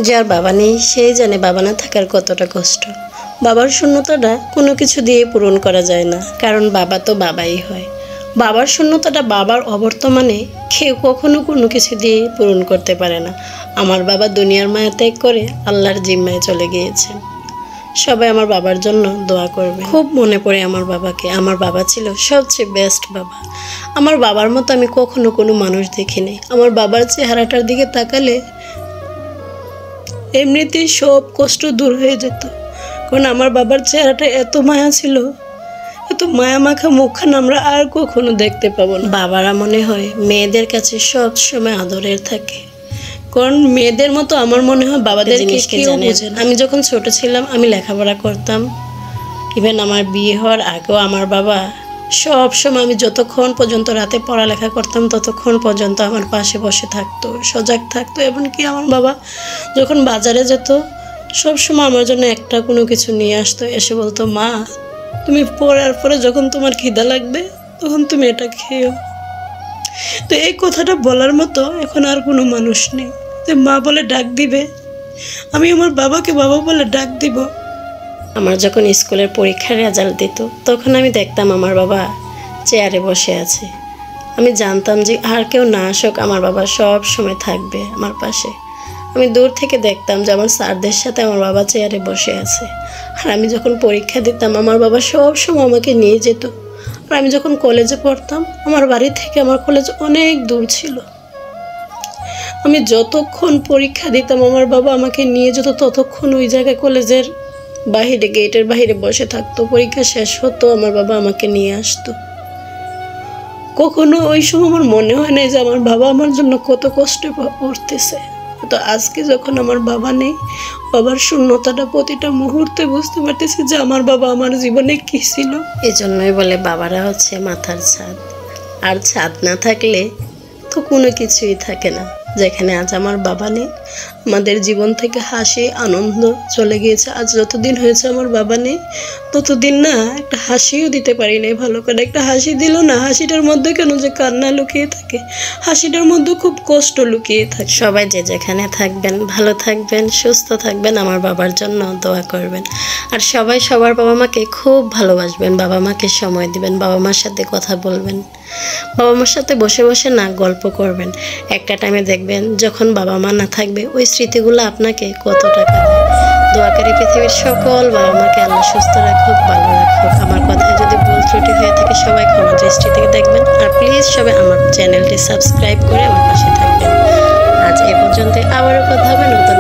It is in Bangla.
যার বাবা নেই সেই জানে বাবা না থাকার কতটা কষ্ট। বাবার শূন্যতাটা কোনো কিছু দিয়ে পূরণ করা যায় না, কারণ বাবা তো বাবাই হয়। বাবার শূন্যতাটা বাবার অবর্তমানে কেউ কখনো কোনো কিছু দিয়ে পূরণ করতে পারে না। আমার বাবা দুনিয়ার মায়া ত্যাগ করে আল্লাহর জিম্মায় চলে গিয়েছেন। সবাই আমার বাবার জন্য দোয়া করবে। খুব মনে পড়ে আমার বাবাকে। আমার বাবা ছিল সবচেয়ে বেস্ট বাবা। আমার বাবার মতো আমি কখনো কোনো মানুষ দেখিনি। আমার বাবার চেহারাটার দিকে তাকালে এমনিতেই সব কষ্ট দূর হয়ে যেত, কারণ আমার বাবার চেহারাটা এত মায়া ছিল, এত মায়া মাখা মুখখান আমরা আর কখনো দেখতে পাবো না। বাবারা মনে হয় মেয়েদের কাছে সব সময় আদরের থাকে, কারণ মেয়েদের মতো আমার মনে হয় বাবাদেরকে কেউ বোঝে না। আমি যখন ছোট ছিলাম আমি লেখাপড়া করতাম, ইভেন আমার বিয়ে হওয়ার আগেও আমার বাবা সব সময়, আমি যতক্ষণ পর্যন্ত রাতে পড়ালেখা করতাম ততক্ষণ পর্যন্ত আমার পাশে বসে থাকতো, সজাগ থাকতো। এমনকি আমার বাবা যখন বাজারে যেত সব সময় আমার জন্য একটা কোনো কিছু নিয়ে আসতো, এসে বলতো, মা তুমি পড়ার পরে যখন তোমার খিদা লাগবে তখন তুমি এটা খেও। তো এই কথাটা বলার মতো এখন আর কোনো মানুষ নেই যে মা বলে ডাক দিবে, আমি আমার বাবাকে বাবা বলে ডাক দিব। আমার যখন স্কুলের পরীক্ষার রেজাল্ট দিত তখন আমি দেখতাম আমার বাবা চেয়ারে বসে আছে। আমি জানতাম যে আর কেউ না আসুক আমার বাবা সব সময় থাকবে আমার পাশে। আমি দূর থেকে দেখতাম যে আমার স্যারদের সাথে আমার বাবা চেয়ারে বসে আছে। আর আমি যখন পরীক্ষা দিতাম আমার বাবা সব সময় আমাকে নিয়ে যেত। আর আমি যখন কলেজে পড়তাম আমার বাড়ি থেকে আমার কলেজ অনেক দূর ছিল। আমি যতক্ষণ পরীক্ষা দিতাম আমার বাবা আমাকে নিয়ে যেত, ততক্ষণ ওই জায়গায় কলেজের বাহিরে, গেটের বাহিরে বসে থাকতো। পরীক্ষা শেষ হতো আমার বাবা আমাকে নিয়ে আসতো। কখনো ওই সময় আমার মনে হয় না যে আমার বাবা আমার জন্য কত কষ্ট করতেছে। তো আজকে যখন আমার বাবা নেই, বাবার শূন্যতাটা প্রতিটা মুহূর্তে বুঝতে পারতেছি যে আমার বাবা আমার জীবনে কি ছিল। এজন্যই বলে বাবারা হচ্ছে মাথার ছাদ, আর ছাদ না থাকলে তো কোনো কিছুই থাকে না। যেখানে আজ আমার বাবা নেই, আমাদের জীবন থেকে হাসি আনন্দ চলে গিয়েছে। আজ যতদিন হয়েছে আমার বাবা নেই ততদিন না একটা হাসিও দিতে পারি নাই ভালো করে। একটা হাসি দিল না, হাসিটার মধ্যে কেন যে কান্না লুকিয়ে থাকে, হাসিটার মধ্যে খুব কষ্ট লুকিয়ে থাকে। সবাই যে যেখানে থাকবেন ভালো থাকবেন, সুস্থ থাকবেন, আমার বাবার জন্য দোয়া করবেন। আর সবাই সবার বাবা মাকে খুব ভালোবাসবেন, বাবা মাকে সময় দিবেন, বাবা মার সাথে কথা বলবেন, বাবা মার সাথে বসে বসে না গল্প করবেন। একটা টাইমে দেখবেন যখন বাবা মা না থাকবে ওই স্মৃতিগুলো আপনাকে কত টাকা দেয়। দোয়াকারী পৃথিবীর সকল বাবা মাকে আল্লাহ সুস্থ রাখুক, ভালো রাখুক। আমার কথায় যদি ভুল ত্রুটি হয়ে থাকে সবাই ক্ষমা দৃষ্টি থেকে দেখবেন। আর প্লিজ সবাই আমার চ্যানেলটি সাবস্ক্রাইব করে আমার পাশে থাকবেন। আজ এ পর্যন্ত, আবারও কথা হবে নতুন